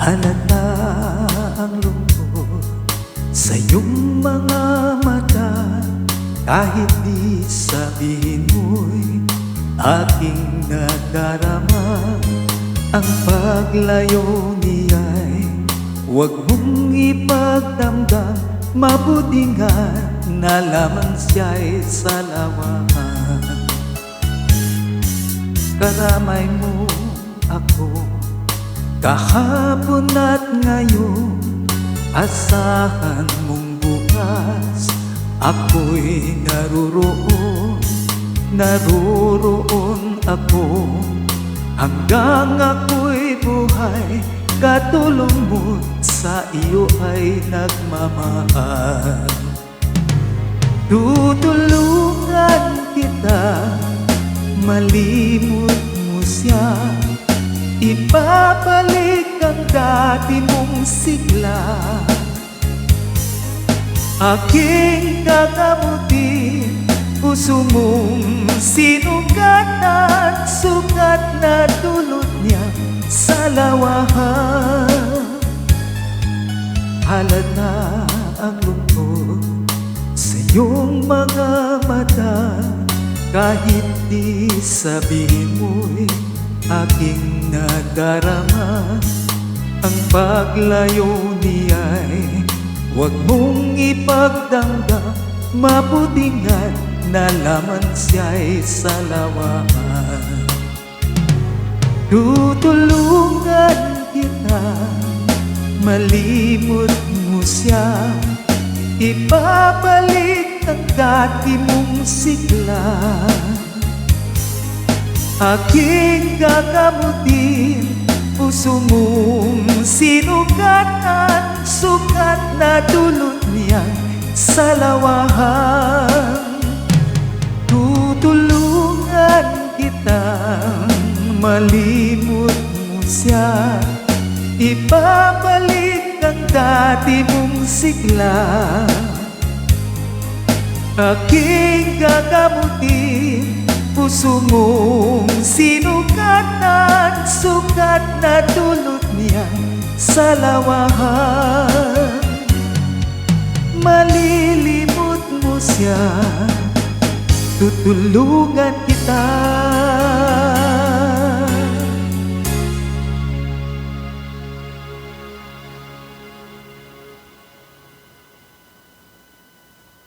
Halata ang lungkot sa iyong mga mata, kahit di sabihin mo'y aking nadarama. Ang paglayo niya'y huwag mong ipagdamdam, mabuti nga na lamang siya'y salawahan. Karamay mo ako kahapon at ngayon, asahan mong bukas ako'y naruroon ako. Hanggang ako'y buhay, katulong mo sa iyo ay nagmamahal. Tutulungan kita, malimot mo siya, ibabalik ang dati mong sigla. Aking gagamutin, puso mong sinugatan, sugat na dulot niya sa lawahan. Halata ang lungkot sa iyong mga mata, kahit di sabihin mo'y aking nadarama. Ang paglayo niya'y huwag mong ipagdamdam, mabuti nga na lamang siya'y salawahan. Tutulungan kita, malimot mo siya, ibabalik ang dati mong sigla. Aking gagamutin, puso mong sinugatan, sugat na dulot niya sa lawahan. Tutulungan kita, malimot mo siya, ibabalik ang dati mong sigla. Aking gagamutin, puso mong sinugatan, sugat na dulot niya sa lawahan. Malilimot mo siya, tutulungan kita.